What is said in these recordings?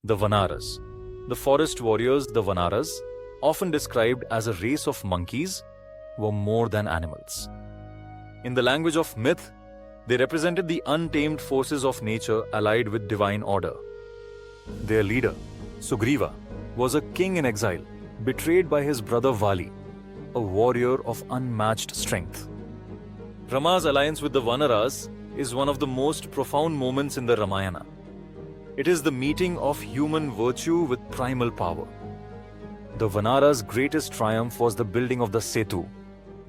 The Vanaras. The forest warriors, the Vanaras, often described as a race of monkeys, were more than animals. In the language of myth, they represented the untamed forces of nature allied with divine order. Their leader, Sugriva, was a king in exile, betrayed by his brother Vali, a warrior of unmatched strength. Rama's alliance with the Vanaras is one of the most profound moments in the Ramayana. It is the meeting of human virtue with primal power. The Vanaras' greatest triumph was the building of the Setu,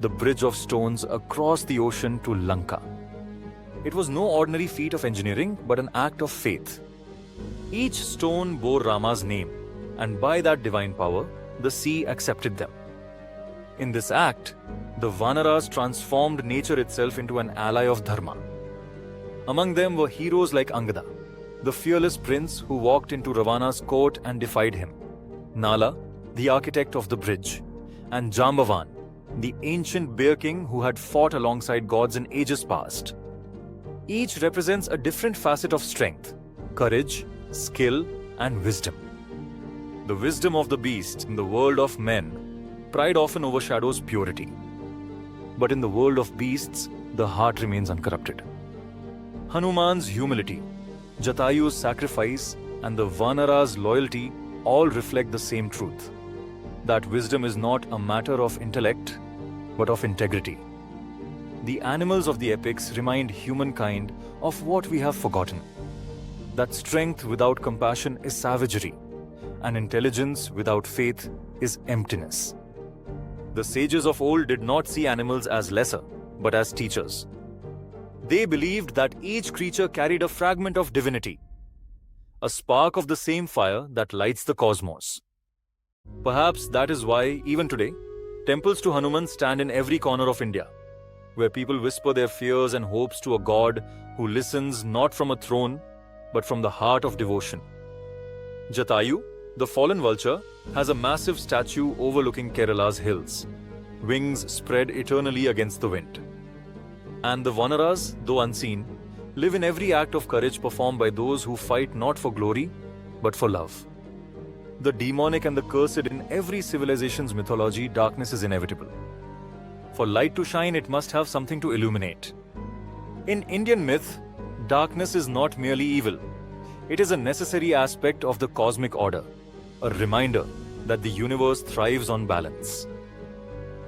the bridge of stones across the ocean to Lanka. It was no ordinary feat of engineering, but an act of faith. Each stone bore Rama's name, and by that divine power, the sea accepted them. In this act, the Vanaras transformed nature itself into an ally of Dharma. Among them were heroes like Angada, the fearless prince who walked into Ravana's court and defied him, Nala, the architect of the bridge, and Jambavan, the ancient bear king who had fought alongside gods in ages past. Each represents a different facet of strength, courage, skill, and wisdom. The wisdom of the beast in the world of men, pride often overshadows purity. But in the world of beasts, the heart remains uncorrupted. Hanuman's humility, Jatayu's sacrifice, and the Vanara's loyalty all reflect the same truth: that wisdom is not a matter of intellect, but of integrity. The animals of the epics remind humankind of what we have forgotten: that strength without compassion is savagery, and intelligence without faith is emptiness. The sages of old did not see animals as lesser, but as teachers. They believed that each creature carried a fragment of divinity, a spark of the same fire that lights the cosmos. Perhaps that is why, even today, temples to Hanuman stand in every corner of India, where people whisper their fears and hopes to a god who listens not from a throne, but from the heart of devotion. Jatayu, the fallen vulture, has a massive statue overlooking Kerala's hills, wings spread eternally against the wind. And the Vanaras, though unseen, live in every act of courage performed by those who fight not for glory, but for love. The demonic and the cursed in every civilization's mythology, darkness is inevitable. For light to shine, it must have something to illuminate. In Indian myth, darkness is not merely evil. It is a necessary aspect of the cosmic order, a reminder that the universe thrives on balance.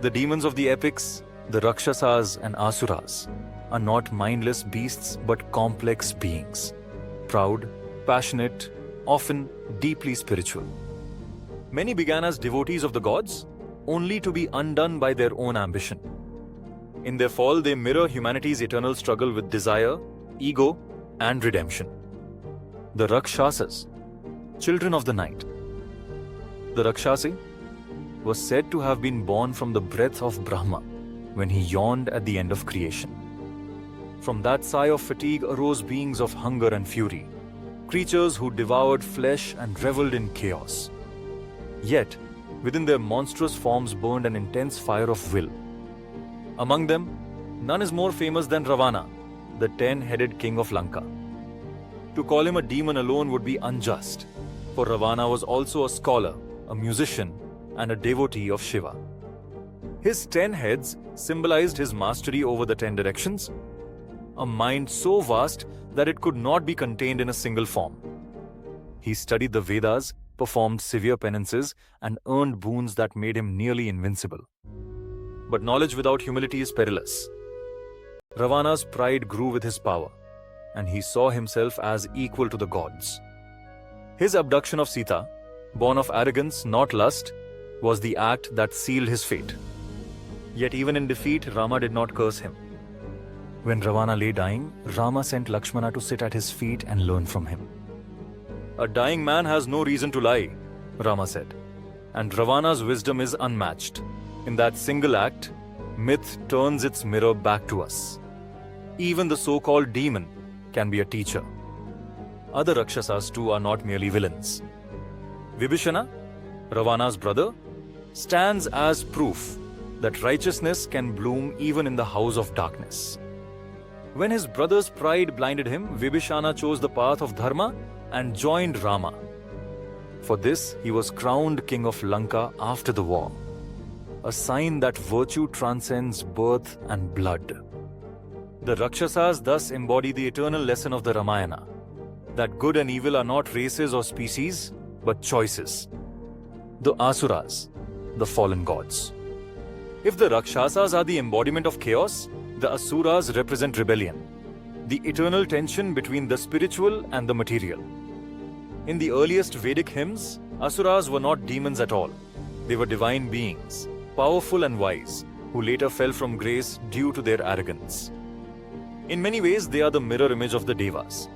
The demons of the epics, the Rakshasas and Asuras, are not mindless beasts but complex beings, proud, passionate, often deeply spiritual. Many began as devotees of the gods, only to be undone by their own ambition. In their fall, they mirror humanity's eternal struggle with desire, ego, and redemption. The Rakshasas, children of the night. The Rakshasi was said to have been born from the breath of Brahma when he yawned at the end of creation. From that sigh of fatigue arose beings of hunger and fury, creatures who devoured flesh and reveled in chaos. Yet, within their monstrous forms burned an intense fire of will. Among them, none is more famous than Ravana, the 10-headed king of Lanka. To call him a demon alone would be unjust, for Ravana was also a scholar, a musician, and a devotee of Shiva. His 10 heads symbolized his mastery over the 10 directions, a mind so vast that it could not be contained in a single form. He studied the Vedas, performed severe penances, and earned boons that made him nearly invincible. But knowledge without humility is perilous. Ravana's pride grew with his power, and he saw himself as equal to the gods. His abduction of Sita, born of arrogance, not lust, was the act that sealed his fate. Yet even in defeat, Rama did not curse him. When Ravana lay dying, Rama sent Lakshmana to sit at his feet and learn from him. "A dying man has no reason to lie," Rama said, and Ravana's wisdom is unmatched. In that single act, myth turns its mirror back to us. Even the so-called demon can be a teacher. Other Rakshasas too are not merely villains. Vibhishana, Ravana's brother, stands as proof that righteousness can bloom even in the house of darkness. When his brother's pride blinded him, Vibhishana chose the path of dharma and joined Rama, For this, he was crowned king of Lanka after the war, a sign that virtue transcends birth and blood. The Rakshasas thus embody the eternal lesson of the Ramayana, that good and evil are not races or species, but choices. The Asuras, the fallen gods. If the Rakshasas are the embodiment of chaos, the Asuras represent rebellion, the eternal tension between the spiritual and the material. In the earliest Vedic hymns, Asuras were not demons at all. They were divine beings, powerful and wise, who later fell from grace due to their arrogance. In many ways, they are the mirror image of the Devas,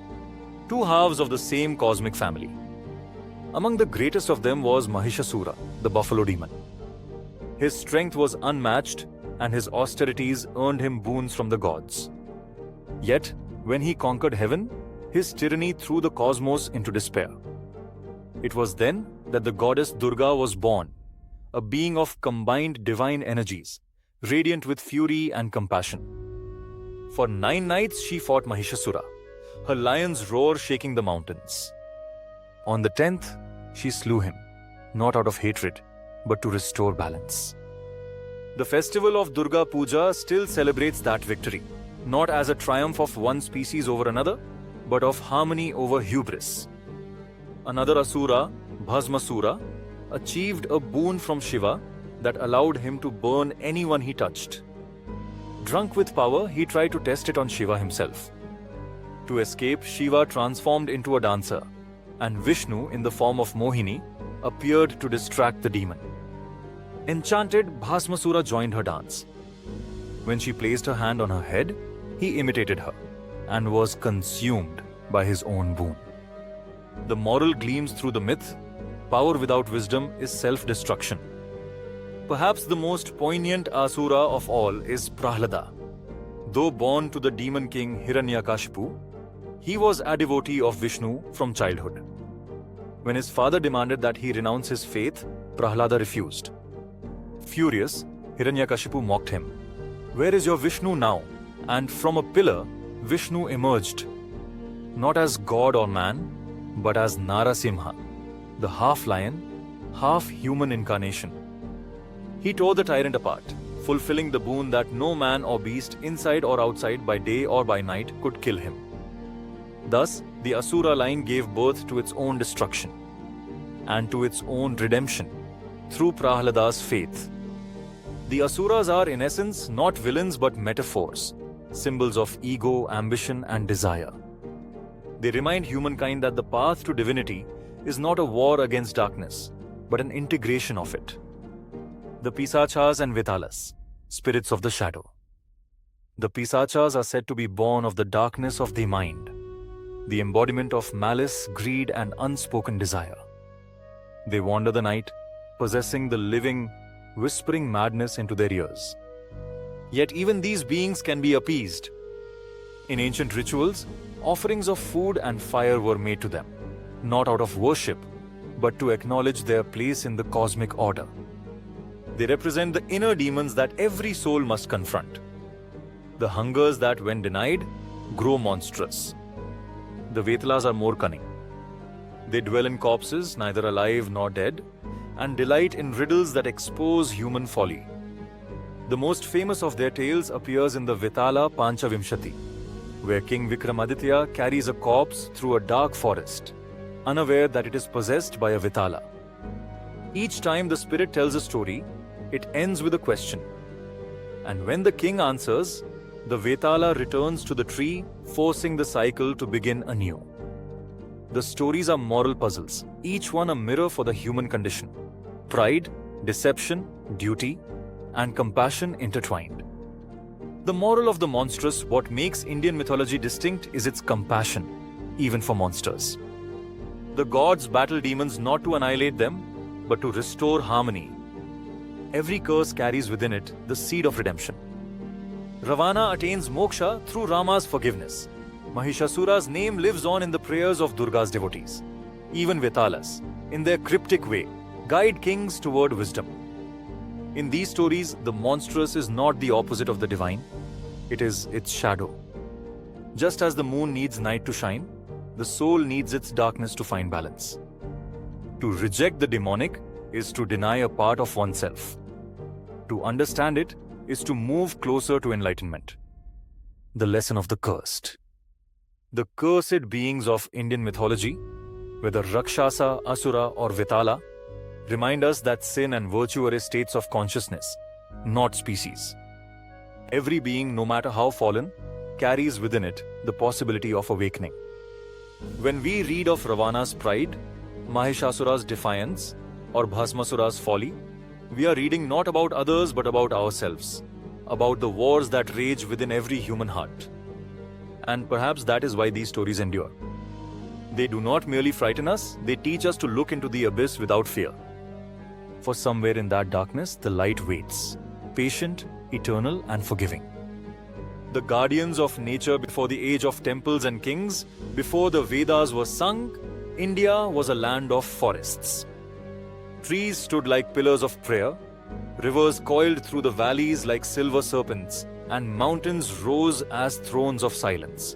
two halves of the same cosmic family. Among the greatest of them was Mahishasura, the buffalo demon. His strength was unmatched, and his austerities earned him boons from the gods. Yet, when he conquered heaven, his tyranny threw the cosmos into despair. It was then that the goddess Durga was born, a being of combined divine energies, radiant with fury and compassion. For 9 nights she fought Mahishasura, her lion's roar shaking the mountains. On the 10th, she slew him, not out of hatred, but to restore balance. The festival of Durga Puja still celebrates that victory, not as a triumph of one species over another, but of harmony over hubris. Another Asura, Bhasmasura, achieved a boon from Shiva that allowed him to burn anyone he touched. Drunk with power, he tried to test it on Shiva himself. To escape, Shiva transformed into a dancer, and Vishnu, in the form of Mohini, appeared to distract the demon. Enchanted, Bhasmasura joined her dance. When she placed her hand on her head, he imitated her and was consumed by his own boon. The moral gleams through the myth: power without wisdom is self-destruction. Perhaps the most poignant Asura of all is Prahlada. Though born to the demon king Hiranyakashipu, he was a devotee of Vishnu from childhood. When his father demanded that he renounce his faith, Prahlada refused. Furious, Hiranyakashipu mocked him. "Where is your Vishnu now?" And from a pillar, Vishnu emerged, not as god or man, but as Narasimha, the half-lion, half-human incarnation. He tore the tyrant apart, fulfilling the boon that no man or beast, inside or outside, by day or by night, could kill him. Thus, the Asura line gave birth to its own destruction and to its own redemption through Prahlada's faith. The Asuras are, in essence, not villains but metaphors, symbols of ego, ambition, and desire. They remind humankind that the path to divinity is not a war against darkness, but an integration of it. The Pisachas and Vitalas, spirits of the shadow. The Pisachas are said to be born of the darkness of the mind, the embodiment of malice, greed, and unspoken desire. They wander the night, possessing the living, whispering madness into their ears. Yet even these beings can be appeased. In ancient rituals, offerings of food and fire were made to them, not out of worship, but to acknowledge their place in the cosmic order. They represent the inner demons that every soul must confront. The hungers that, when denied, grow monstrous. The Vetalas are more cunning. They dwell in corpses, neither alive nor dead, and delight in riddles that expose human folly. The most famous of their tales appears in the Vetala Panchavimshati, where King Vikramaditya carries a corpse through a dark forest, unaware that it is possessed by a Vetala. Each time the spirit tells a story, it ends with a question. And when the king answers, the Vetala returns to the tree, forcing the cycle to begin anew. The stories are moral puzzles, each one a mirror for the human condition. Pride, deception, duty, and compassion intertwined. The moral of the monstrous, what makes Indian mythology distinct, is its compassion, even for monsters. The gods battle demons not to annihilate them, but to restore harmony. Every curse carries within it the seed of redemption. Ravana attains moksha through Rama's forgiveness. Mahishasura's name lives on in the prayers of Durga's devotees. Even Vetalas, in their cryptic way, guide kings toward wisdom. In these stories, the monstrous is not the opposite of the divine, it is its shadow. Just as the moon needs night to shine, the soul needs its darkness to find balance. To reject the demonic is to deny a part of oneself. To understand it is to move closer to enlightenment. The lesson of the cursed. The cursed beings of Indian mythology, whether Rakshasa, Asura, or Vitala, remind us that sin and virtue are states of consciousness, not species. Every being, no matter how fallen, carries within it the possibility of awakening. When we read of Ravana's pride, Mahishasura's defiance, or Bhasmasura's folly, we are reading not about others but about ourselves, about the wars that rage within every human heart. And perhaps that is why these stories endure. They do not merely frighten us, they teach us to look into the abyss without fear. For somewhere in that darkness, the light waits, patient, eternal, and forgiving. The guardians of nature before the age of temples and kings, before the Vedas were sung, India was a land of forests. Trees stood like pillars of prayer, rivers coiled through the valleys like silver serpents, and mountains rose as thrones of silence.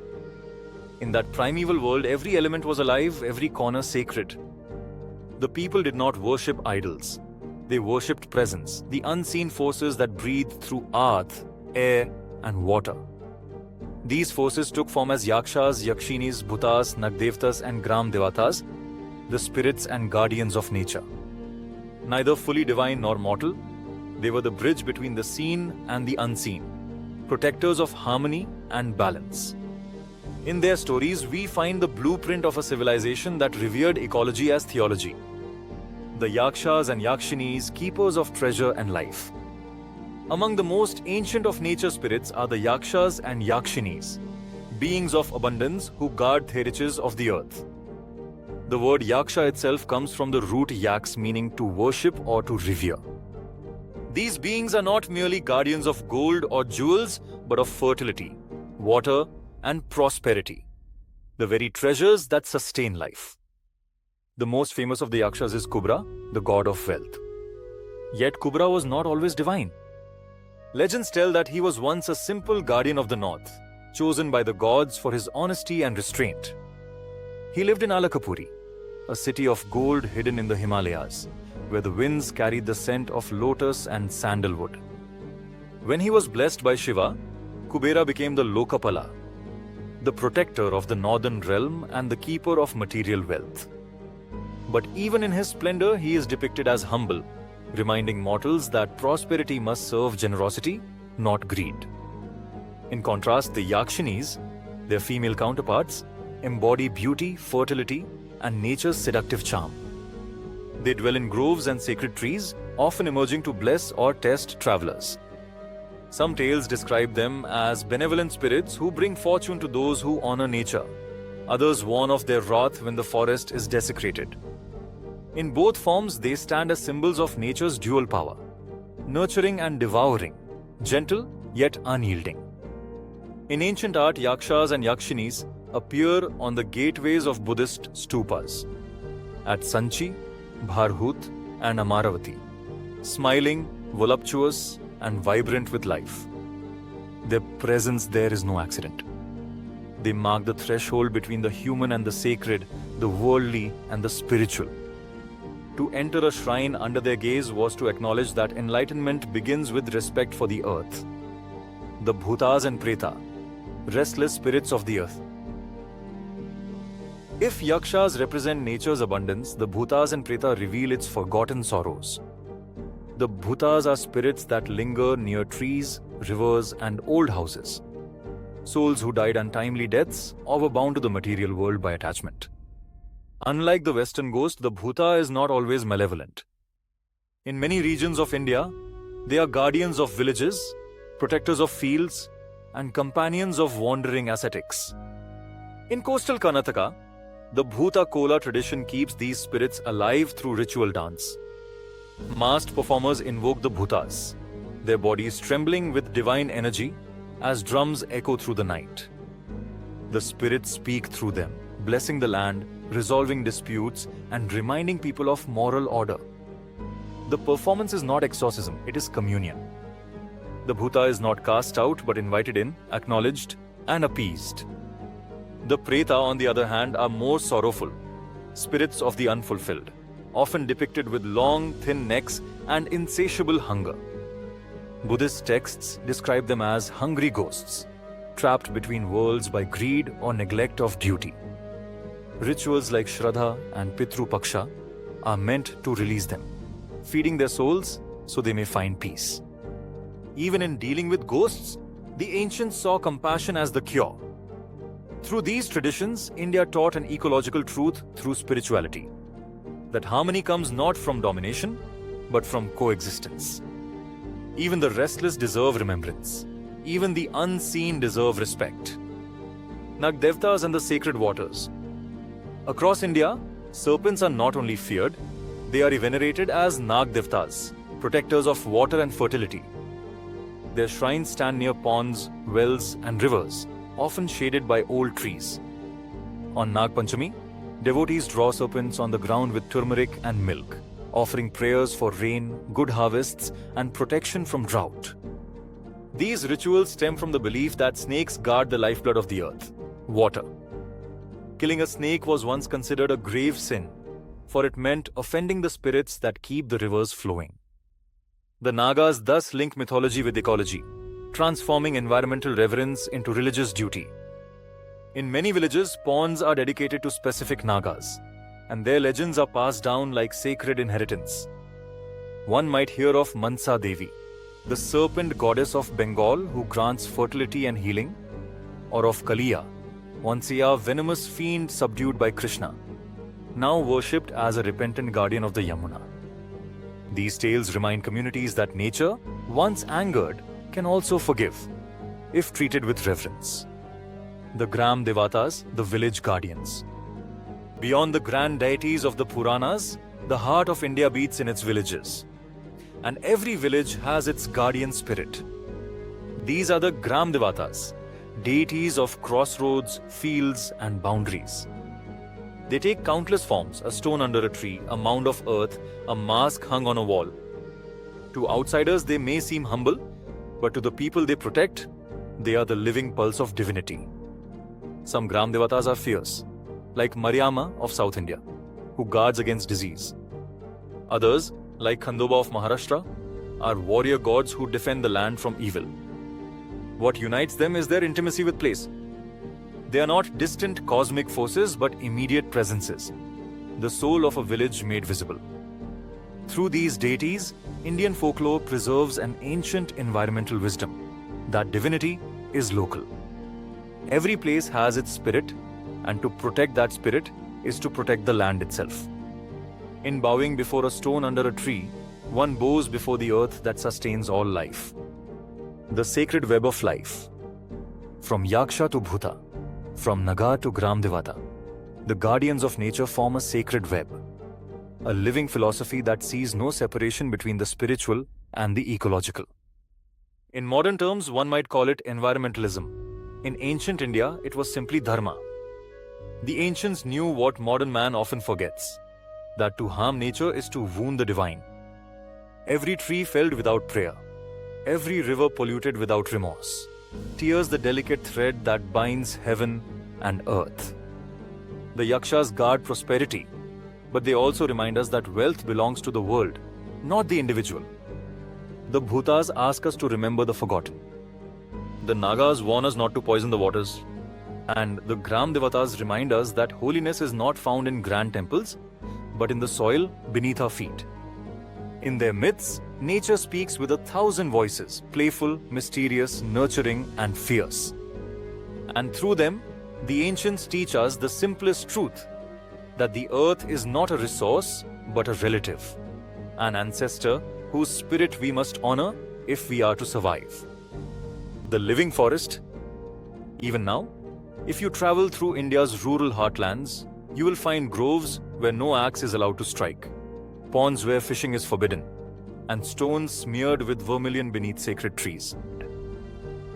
In that primeval world, every element was alive, every corner sacred. The people did not worship idols. They worshipped presence, the unseen forces that breathed through earth, air, and water. These forces took form as yakshas, yakshinis, bhutas, nagdevtas, and gram devatas, the spirits and guardians of nature. Neither fully divine nor mortal, they were the bridge between the seen and the unseen, protectors of harmony and balance. In their stories, we find the blueprint of a civilization that revered ecology as theology. The yakshas and yakshinis, keepers of treasure and life. Among the most ancient of nature spirits are the yakshas and yakshinis, beings of abundance who guard the riches of the earth. The word yaksha itself comes from the root yaks, meaning to worship or to revere. These beings are not merely guardians of gold or jewels, but of fertility, water, and prosperity, the very treasures that sustain life. The most famous of the yakshas is Kubra, the god of wealth. Yet Kubra was not always divine. Legends tell that he was once a simple guardian of the north, chosen by the gods for his honesty and restraint. He lived in Alakapuri, a city of gold hidden in the Himalayas, where the winds carried the scent of lotus and sandalwood. When he was blessed by Shiva, Kubera became the Lokapala, the protector of the northern realm and the keeper of material wealth. But even in his splendor, he is depicted as humble, reminding mortals that prosperity must serve generosity, not greed. In contrast, the Yakshinis, their female counterparts, embody beauty, fertility, and nature's seductive charm. They dwell in groves and sacred trees, often emerging to bless or test travelers. Some tales describe them as benevolent spirits who bring fortune to those who honor nature. Others warn of their wrath when the forest is desecrated. In both forms, they stand as symbols of nature's dual power, nurturing and devouring, gentle yet unyielding. In ancient art, yakshas and yakshinis appear on the gateways of Buddhist stupas, at Sanchi, Bharhut, and Amaravati, smiling, voluptuous, and vibrant with life. Their presence there is no accident. They mark the threshold between the human and the sacred, the worldly and the spiritual. To enter a shrine under their gaze was to acknowledge that enlightenment begins with respect for the earth. The bhutas and preta, restless spirits of the earth. If yakshas represent nature's abundance, the bhutas and preta reveal its forgotten sorrows. The bhutas are spirits that linger near trees, rivers, and old houses. Souls who died untimely deaths or were bound to the material world by attachment. Unlike the Western ghost, the bhuta is not always malevolent. In many regions of India, they are guardians of villages, protectors of fields, and companions of wandering ascetics. In coastal Karnataka, the Bhuta Kola tradition keeps these spirits alive through ritual dance. Masked performers invoke the bhutas, their bodies trembling with divine energy as drums echo through the night. The spirits speak through them, blessing the land, resolving disputes, and reminding people of moral order. The performance is not exorcism, it is communion. The bhuta is not cast out but invited in, acknowledged, and appeased. The preta, on the other hand, are more sorrowful, spirits of the unfulfilled, often depicted with long, thin necks and insatiable hunger. Buddhist texts describe them as hungry ghosts, trapped between worlds by greed or neglect of duty. Rituals like Shraddha and Pitru Paksha are meant to release them, feeding their souls so they may find peace. Even in dealing with ghosts, the ancients saw compassion as the cure. Through these traditions, India taught an ecological truth through spirituality, that harmony comes not from domination, but from coexistence. Even the restless deserve remembrance. Even the unseen deserve respect. Nagdevtas and the sacred waters. Across India, serpents are not only feared, they are venerated as Nagdevtas, protectors of water and fertility. Their shrines stand near ponds, wells, and rivers, often shaded by old trees. On Nag Panchami, devotees draw serpents on the ground with turmeric and milk, offering prayers for rain, good harvests, and protection from drought. These rituals stem from the belief that snakes guard the lifeblood of the earth, water. Killing a snake was once considered a grave sin, for it meant offending the spirits that keep the rivers flowing. The Nagas thus link mythology with ecology, transforming environmental reverence into religious duty. In many villages, ponds are dedicated to specific Nagas, and their legends are passed down like sacred inheritance. One might hear of Mansa Devi, the serpent goddess of Bengal who grants fertility and healing, or of Kaliya, once a venomous fiend subdued by Krishna, now worshipped as a repentant guardian of the Yamuna. These tales remind communities that nature, once angered, can also forgive, if treated with reverence. The Gram Devatas, the village guardians. Beyond the grand deities of the Puranas, the heart of India beats in its villages. And every village has its guardian spirit. These are the Gram Devatas, deities of crossroads, fields, and boundaries. They take countless forms: a stone under a tree, a mound of earth, a mask hung on a wall. To outsiders, they may seem humble, but to the people they protect, they are the living pulse of divinity. Some Gram Devatas are fierce, like Mariama of South India, who guards against disease. Others, like Khandoba of Maharashtra, are warrior gods who defend the land from evil. What unites them is their intimacy with place. They are not distant cosmic forces but immediate presences, the soul of a village made visible. Through these deities, Indian folklore preserves an ancient environmental wisdom that divinity is local. Every place has its spirit, and to protect that spirit is to protect the land itself. In bowing before a stone under a tree, one bows before the earth that sustains all life. The sacred web of life. From Yaksha to Bhuta, from Naga to Gram Devata, the guardians of nature form a sacred web, a living philosophy that sees no separation between the spiritual and the ecological. In modern terms, one might call it environmentalism. In ancient India, it was simply dharma. The ancients knew what modern man often forgets, that to harm nature is to wound the divine. Every tree felled without prayer, every river polluted without remorse, tears the delicate thread that binds heaven and earth. The Yakshas guard prosperity, but they also remind us that wealth belongs to the world, not the individual. The Bhutas ask us to remember the forgotten. The Nagas warn us not to poison the waters. And the Gram Devatas remind us that holiness is not found in grand temples, but in the soil beneath our feet. In their myths, nature speaks with 1,000 voices, playful, mysterious, nurturing, and fierce. And through them, the ancients teach us the simplest truth, that the earth is not a resource, but a relative, an ancestor whose spirit we must honor if we are to survive. The living forest. Even now, if you travel through India's rural heartlands, you will find groves where no axe is allowed to strike, ponds where fishing is forbidden, and stones smeared with vermilion beneath sacred trees.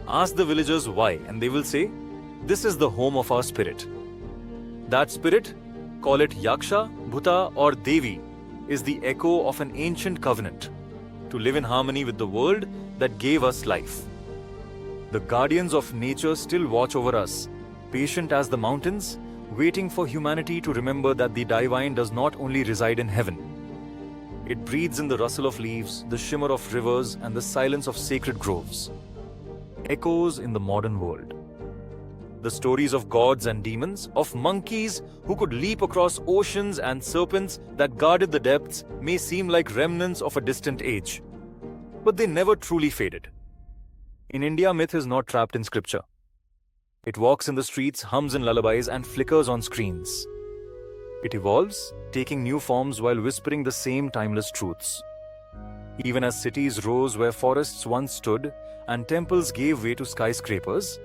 Ask the villagers why, and they will say, "This is the home of our spirit." That spirit, call it Yaksha, Bhuta, or Devi, is the echo of an ancient covenant to live in harmony with the world that gave us life. The guardians of nature still watch over us, patient as the mountains, waiting for humanity to remember that the divine does not only reside in heaven. It breathes in the rustle of leaves, the shimmer of rivers, and the silence of sacred groves. Echoes in the modern world. The stories of gods and demons, of monkeys who could leap across oceans and serpents that guarded the depths may seem like remnants of a distant age. But they never truly faded. In India, myth is not trapped in scripture. It walks in the streets, hums in lullabies, and flickers on screens. It evolves, taking new forms while whispering the same timeless truths. Even as cities rose where forests once stood and temples gave way to skyscrapers,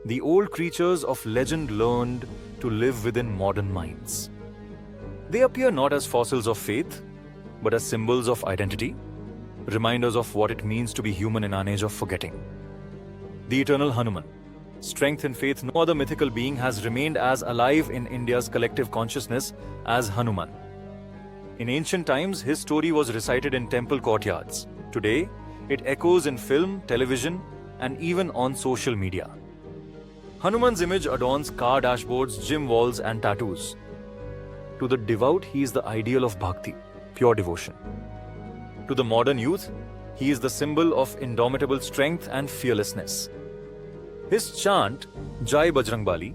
the old creatures of legend learned to live within modern minds. They appear not as fossils of faith, but as symbols of identity, reminders of what it means to be human in an age of forgetting. The eternal Hanuman. Strength in faith, no other mythical being has remained as alive in India's collective consciousness as Hanuman. In ancient times, his story was recited in temple courtyards. Today, it echoes in film, television, and even on social media. Hanuman's image adorns car dashboards, gym walls, and tattoos. To the devout, he is the ideal of bhakti, pure devotion. To the modern youth, he is the symbol of indomitable strength and fearlessness. His chant, Jai Bajrangbali,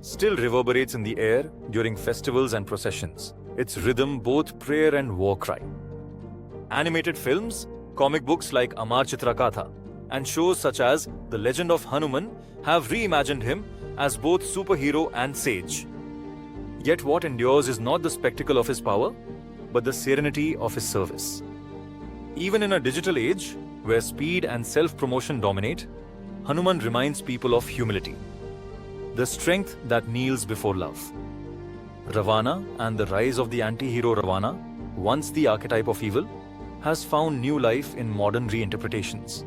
still reverberates in the air during festivals and processions, its rhythm both prayer and war cry. Animated films, comic books like Amar Chitra Katha, and shows such as The Legend of Hanuman have reimagined him as both superhero and sage. Yet what endures is not the spectacle of his power, but the serenity of his service. Even in a digital age, where speed and self-promotion dominate, Hanuman reminds people of humility, the strength that kneels before love. Ravana and the rise of the anti-hero Ravana, once the archetype of evil, has found new life in modern reinterpretations.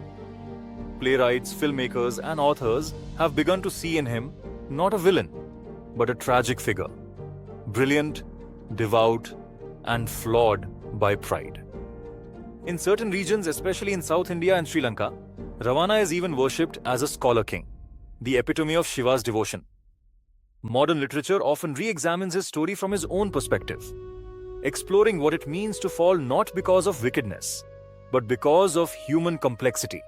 Playwrights, filmmakers, and authors have begun to see in him not a villain, but a tragic figure, brilliant, devout, and flawed by pride. In certain regions, especially in South India and Sri Lanka, Ravana is even worshipped as a scholar king, the epitome of Shiva's devotion. Modern literature often re-examines his story from his own perspective, exploring what it means to fall not because of wickedness, but because of human complexity.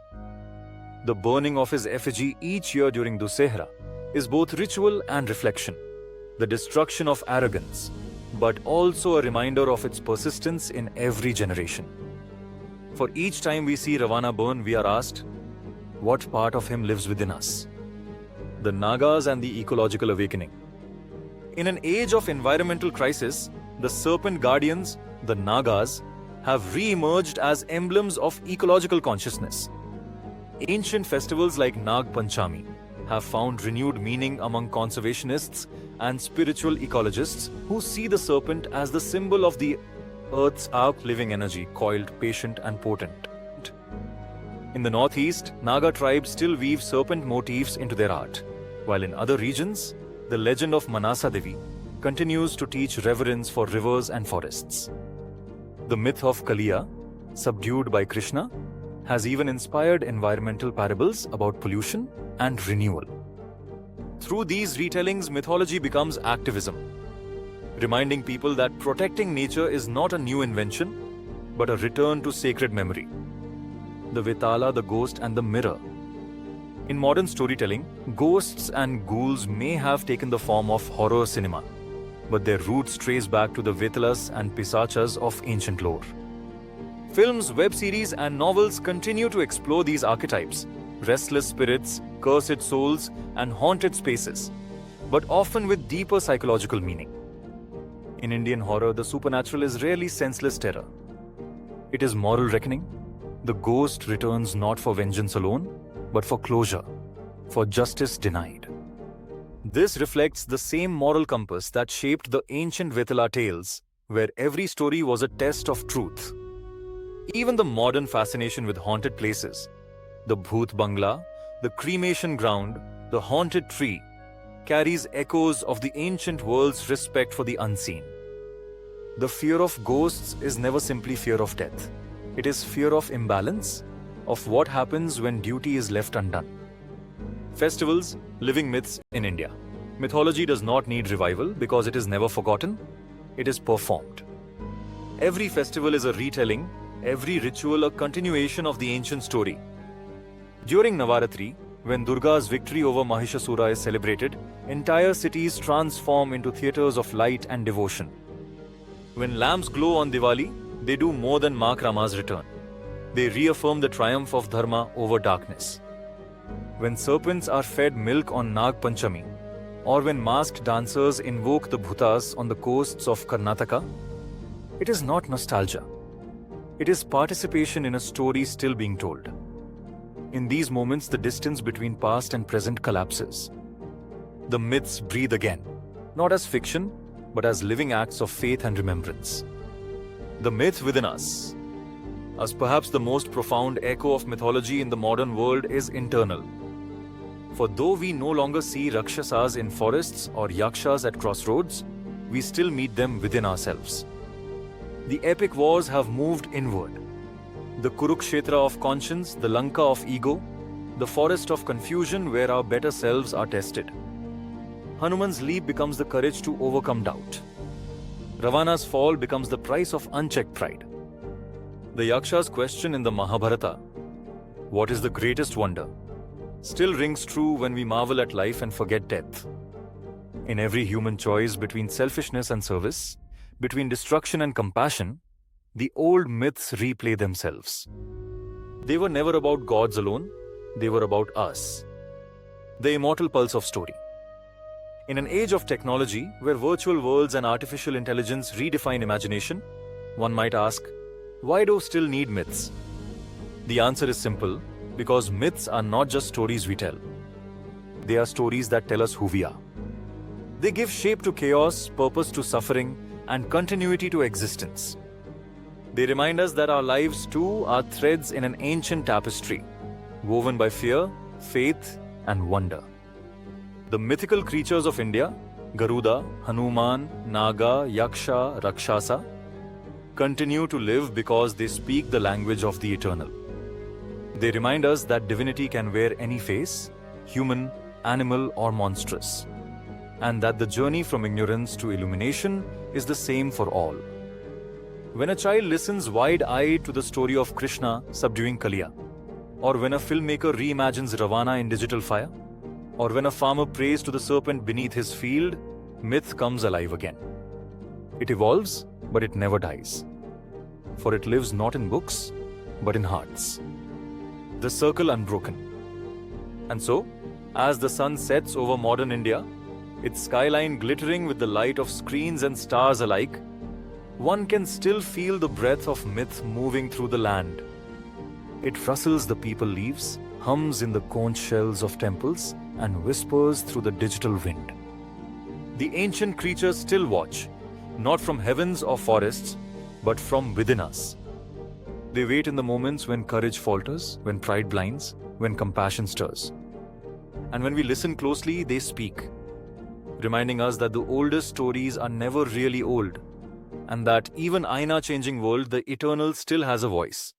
The burning of his effigy each year during Dussehra is both ritual and reflection, the destruction of arrogance, but also a reminder of its persistence in every generation. For each time we see Ravana burn, we are asked, what part of him lives within us? The Nagas and the ecological awakening. In an age of environmental crisis, the serpent guardians, the Nagas, have re-emerged as emblems of ecological consciousness. Ancient festivals like Nag Panchami have found renewed meaning among conservationists and spiritual ecologists who see the serpent as the symbol of the Earth's living energy, coiled, patient, and potent. In the northeast, Naga tribes still weave serpent motifs into their art, while in other regions, the legend of Manasa Devi continues to teach reverence for rivers and forests. The myth of Kaliya, subdued by Krishna, has even inspired environmental parables about pollution and renewal. Through these retellings, mythology becomes activism, reminding people that protecting nature is not a new invention, but a return to sacred memory. The Vitala, the ghost, and the mirror. In modern storytelling, ghosts and ghouls may have taken the form of horror cinema, but their roots trace back to the Vitalas and Pisachas of ancient lore. Films, web series, and novels continue to explore these archetypes, restless spirits, cursed souls, and haunted spaces, but often with deeper psychological meaning. In Indian horror, the supernatural is rarely senseless terror. It is moral reckoning. The ghost returns not for vengeance alone, but for closure, for justice denied. This reflects the same moral compass that shaped the ancient Vitala tales, where every story was a test of truth. Even the modern fascination with haunted places, the Bhoot Bangla, the cremation ground, the haunted tree, carries echoes of the ancient world's respect for the unseen. The fear of ghosts is never simply fear of death. It is fear of imbalance, of what happens when duty is left undone. Festivals, living myths in India. Mythology does not need revival because it is never forgotten, it is performed. Every festival is a retelling, every ritual a continuation of the ancient story. During Navaratri, when Durga's victory over Mahishasura is celebrated, entire cities transform into theatres of light and devotion. When lamps glow on Diwali, they do more than mark Rama's return. They reaffirm the triumph of Dharma over darkness. When serpents are fed milk on Nag Panchami, or when masked dancers invoke the bhutas on the coasts of Karnataka, it is not nostalgia. It is participation in a story still being told. In these moments, the distance between past and present collapses. The myths breathe again, not as fiction, but as living acts of faith and remembrance. The myth within us, as perhaps the most profound echo of mythology in the modern world, is internal. For though we no longer see Rakshasas in forests or Yakshas at crossroads, we still meet them within ourselves. The epic wars have moved inward. The Kurukshetra of conscience, the Lanka of ego, the forest of confusion where our better selves are tested. Hanuman's leap becomes the courage to overcome doubt. Ravana's fall becomes the price of unchecked pride. The Yaksha's question in the Mahabharata, "What is the greatest wonder?" still rings true when we marvel at life and forget death. In every human choice between selfishness and service, between destruction and compassion, the old myths replay themselves. They were never about gods alone, they were about us. The immortal pulse of story. In an age of technology where virtual worlds and artificial intelligence redefine imagination, one might ask, why do we still need myths? The answer is simple, because myths are not just stories we tell. They are stories that tell us who we are. They give shape to chaos, purpose to suffering, and continuity to existence. They remind us that our lives too are threads in an ancient tapestry, woven by fear, faith, and wonder. The mythical creatures of India, Garuda, Hanuman, Naga, Yaksha, Rakshasa, continue to live because they speak the language of the eternal. They remind us that divinity can wear any face, human, animal, or monstrous, and that the journey from ignorance to illumination is the same for all. When a child listens wide-eyed to the story of Krishna subduing Kaliya, or when a filmmaker reimagines Ravana in digital fire, or when a farmer prays to the serpent beneath his field, myth comes alive again. It evolves, but it never dies. For it lives not in books, but in hearts. The circle unbroken. And so, as the sun sets over modern India, its skyline glittering with the light of screens and stars alike, one can still feel the breath of myth moving through the land. It rustles the people leaves, hums in the conch shells of temples, and whispers through the digital wind. The ancient creatures still watch, not from heavens or forests, but from within us. They wait in the moments when courage falters, when pride blinds, when compassion stirs. And when we listen closely, they speak, reminding us that the oldest stories are never really old, and that even in a changing world, the eternal still has a voice.